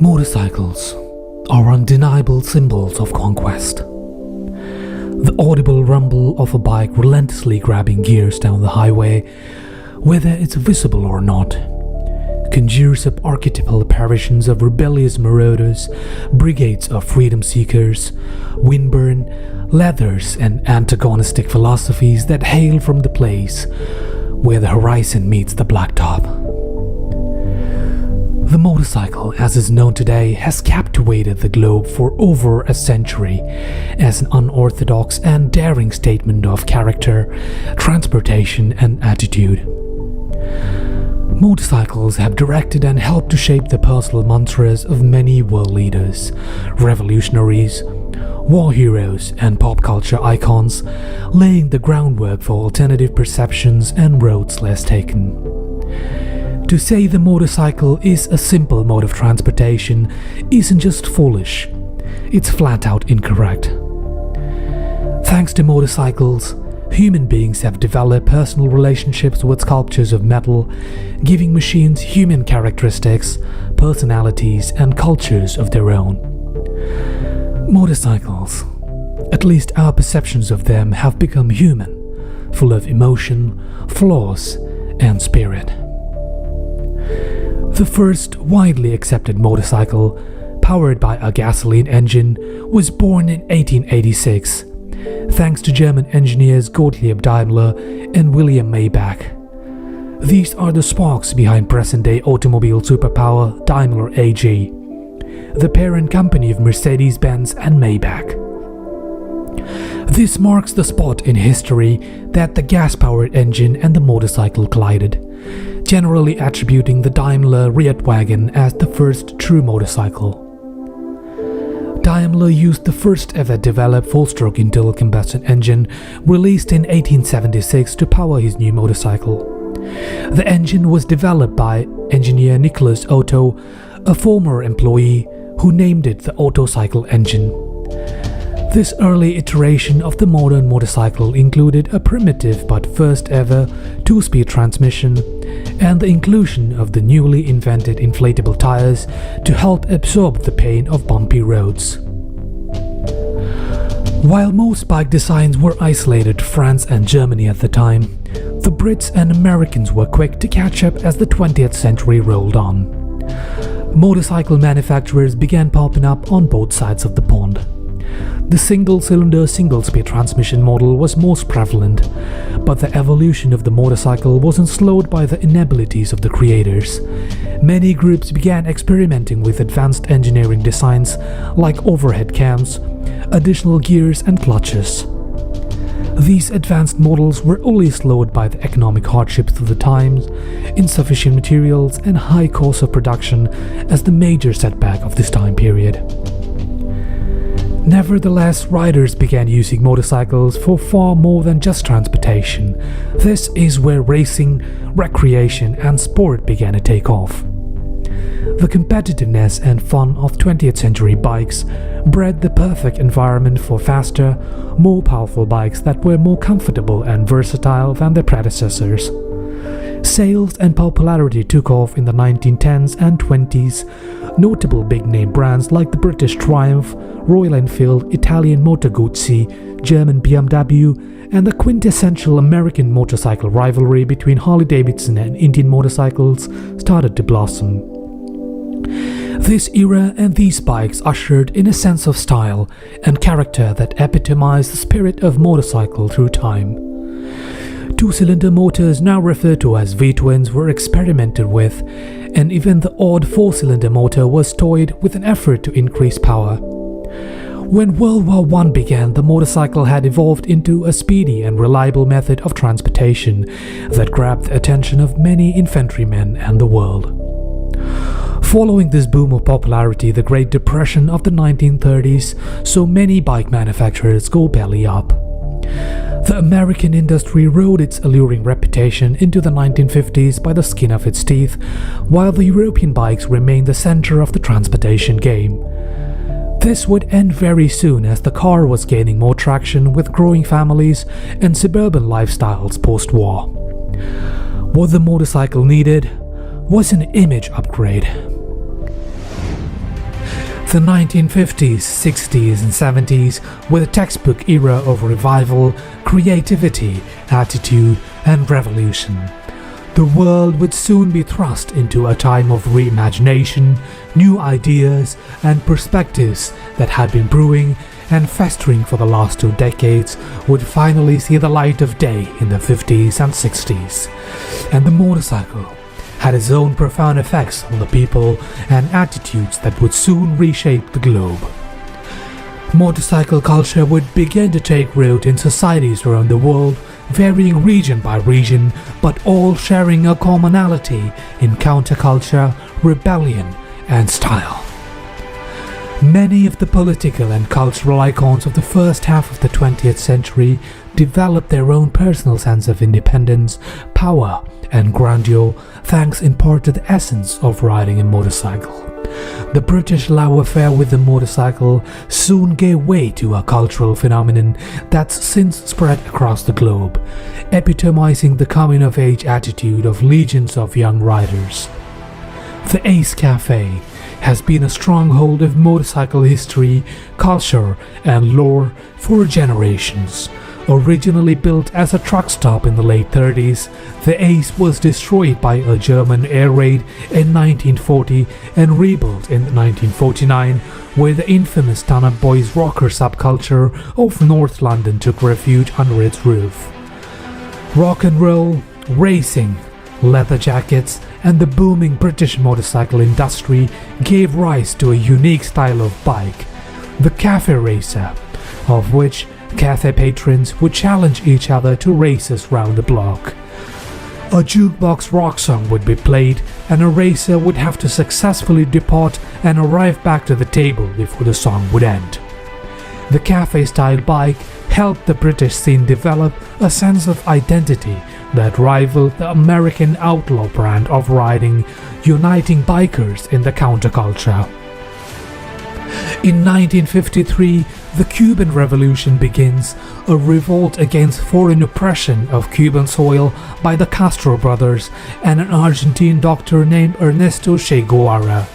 Motorcycles are undeniable symbols of conquest. The audible rumble of a bike relentlessly grabbing gears down the highway, whether it's visible or not, conjures up archetypal apparitions of rebellious marauders, brigades of freedom seekers, windburn, leathers, and antagonistic philosophies that hail from the place where the horizon meets the blacktop. The motorcycle, as is known today, has captivated the globe for over a century as an unorthodox and daring statement of character, transportation, and attitude. Motorcycles have directed and helped to shape the personal mantras of many world leaders, revolutionaries, war heroes, and pop culture icons, laying the groundwork for alternative perceptions and roads less taken. To say the motorcycle is a simple mode of transportation isn't just foolish, it's flat out incorrect. Thanks to motorcycles, human beings have developed personal relationships with sculptures of metal, giving machines human characteristics, personalities, and cultures of their own. Motorcycles, at least our perceptions of them, have become human, full of emotion, flaws, and spirit. The first widely accepted motorcycle, powered by a gasoline engine, was born in 1886, thanks to German engineers Gottlieb Daimler and William Maybach. These are the sparks behind present-day automobile superpower Daimler AG, the parent company of Mercedes-Benz and Maybach. This marks the spot in history that the gas-powered engine and the motorcycle collided, generally attributing the Daimler Riadwagen as the first true motorcycle. Daimler used the first ever developed four-stroke internal combustion engine released in 1876 to power his new motorcycle. The engine was developed by engineer Nicholas Otto, a former employee who named it the Otto cycle engine. This early iteration of the modern motorcycle included a primitive but first ever two-speed transmission and the inclusion of the newly invented inflatable tires to help absorb the pain of bumpy roads. While most bike designs were isolated to France and Germany at the time, the Brits and Americans were quick to catch up as the 20th century rolled on. Motorcycle manufacturers began popping up on both sides of the pond. The single-cylinder, single-speed transmission model was most prevalent, but the evolution of the motorcycle wasn't slowed by the inabilities of the creators. Many groups began experimenting with advanced engineering designs like overhead cams, additional gears, and clutches. These advanced models were only slowed by the economic hardships of the times, insufficient materials, and high cost of production as the major setback of this time period. Nevertheless, riders began using motorcycles for far more than just transportation. This is where racing, recreation, and sport began to take off. The competitiveness and fun of 20th century bikes bred the perfect environment for faster, more powerful bikes that were more comfortable and versatile than their predecessors. Sales and popularity took off in the 1910s and 20s. Notable big-name brands like the British Triumph, Royal Enfield, Italian Motor Guzzi, German BMW, and the quintessential American motorcycle rivalry between Harley-Davidson and Indian motorcycles started to blossom. This era and these bikes ushered in a sense of style and character that epitomized the spirit of motorcycle through time. Two-cylinder motors, now referred to as V-twins, were experimented with, and even the odd four-cylinder motor was toyed with an effort to increase power. When World War I began, the motorcycle had evolved into a speedy and reliable method of transportation that grabbed the attention of many infantrymen and the world. Following this boom of popularity, the Great Depression of the 1930s saw many bike manufacturers go belly up. The American industry rode its alluring reputation into the 1950s by the skin of its teeth, while the European bikes remained the center of the transportation game. This would end very soon as the car was gaining more traction with growing families and suburban lifestyles post-war. What the motorcycle needed was an image upgrade. The 1950s, 60s and 70s were the textbook era of revival, creativity, attitude and revolution. The world would soon be thrust into a time of reimagination, new ideas and perspectives that had been brewing and festering for the last 2 decades would finally see the light of day in the 50s and 60s. And the motorcycle had its own profound effects on the people and attitudes that would soon reshape the globe. Motorcycle culture would begin to take root in societies around the world, varying region by region, but all sharing a commonality in counterculture, rebellion, and style. Many of the political and cultural icons of the first half of the 20th century developed their own personal sense of independence, power, and grandeur, thanks in part to the essence of riding a motorcycle. The British love affair with the motorcycle soon gave way to a cultural phenomenon that's since spread across the globe, epitomizing the coming-of-age attitude of legions of young riders. The Ace Cafe has been a stronghold of motorcycle history, culture, and lore for generations. Originally built as a truck stop in the late 30s, the Ace was destroyed by a German air raid in 1940 and rebuilt in 1949, where the infamous Ton-Up Boys rocker subculture of North London took refuge under its roof. Rock and roll, racing, leather jackets, and the booming British motorcycle industry gave rise to a unique style of bike, the cafe racer, of which cafe patrons would challenge each other to races round the block. A jukebox rock song would be played, and a racer would have to successfully depart and arrive back to the table before the song would end. The cafe-style bike helped the British scene develop a sense of identity that rivaled the American outlaw brand of riding, uniting bikers in the counterculture. In 1953, the Cuban Revolution begins, a revolt against foreign oppression of Cuban soil by the Castro brothers and an Argentine doctor named Ernesto Che Guevara.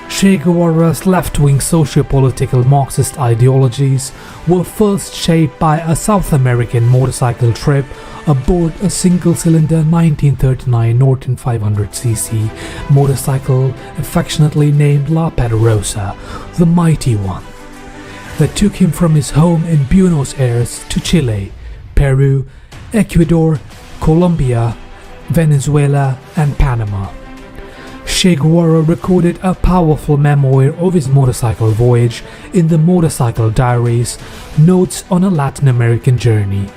Che Guevara's left-wing socio-political Marxist ideologies were first shaped by a South American motorcycle trip aboard a single-cylinder 1939 Norton 500cc motorcycle affectionately named La Poderosa, the Mighty One, that took him from his home in Buenos Aires to Chile, Peru, Ecuador, Colombia, Venezuela, and Panama. Che Guevara recorded a powerful memoir of his motorcycle voyage in the Motorcycle Diaries, Notes on a Latin American Journey,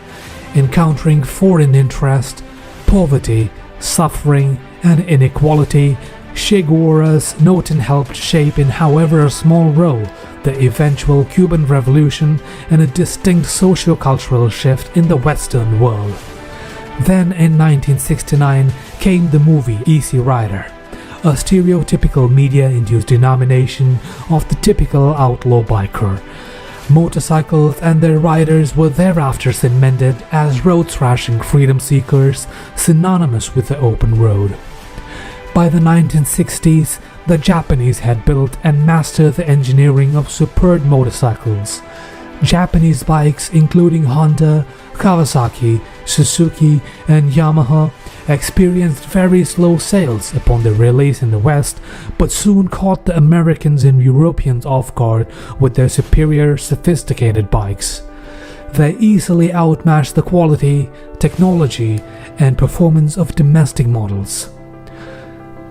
encountering foreign interest, poverty, suffering, and inequality. Che Guevara's noting helped shape, in however a small role, the eventual Cuban Revolution and a distinct socio-cultural shift in the Western world. Then in 1969 came the movie Easy Rider, a stereotypical media-induced denomination of the typical outlaw biker. Motorcycles and their riders were thereafter cemented as road-thrashing freedom seekers, synonymous with the open road. By the 1960s, the Japanese had built and mastered the engineering of superb motorcycles. Japanese bikes including Honda, Kawasaki, Suzuki, and Yamaha experienced very slow sales upon their release in the West, but soon caught the Americans and Europeans off guard with their superior, sophisticated bikes. They easily outmatched the quality, technology, and performance of domestic models.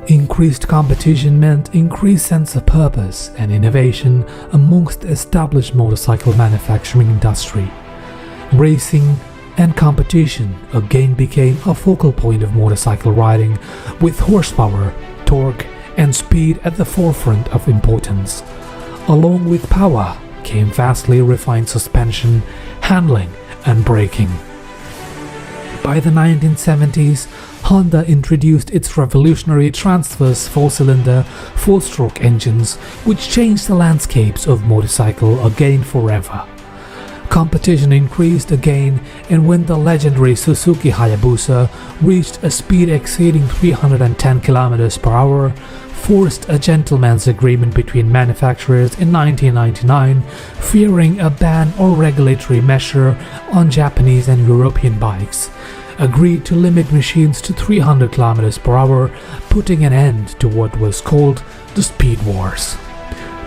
Increased competition meant increased sense of purpose and innovation amongst the established motorcycle manufacturing industry. Racing and competition again became a focal point of motorcycle riding, with horsepower, torque, and speed at the forefront of importance. Along with power came vastly refined suspension, handling, and braking. By the 1970s, Honda introduced its revolutionary transverse 4-cylinder, 4-stroke engines, which changed the landscapes of motorcycle again forever. Competition increased again, and when the legendary Suzuki Hayabusa reached a speed exceeding 310 km/h, forced a gentleman's agreement between manufacturers in 1999, fearing a ban or regulatory measure on Japanese and European bikes, agreed to limit machines to 300 km/h, putting an end to what was called the Speed Wars.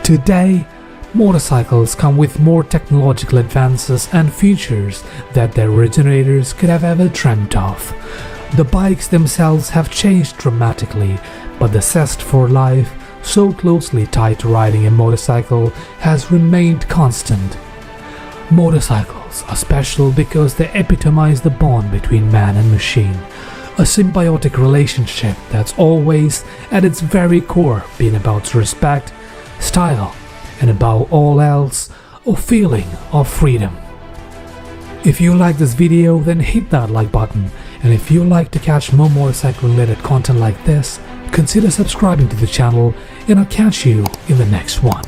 Today, motorcycles come with more technological advances and features that their originators could have ever dreamt of. The bikes themselves have changed dramatically, but the zest for life, so closely tied to riding a motorcycle, has remained constant. Motorcycles are special because they epitomize the bond between man and machine, a symbiotic relationship that's always, at its very core, been about respect, style, and above all else, a feeling of freedom. If you like this video, then hit that like button, and if you like to catch more motorcycle related content like this, consider subscribing to the channel, and I'll catch you in the next one.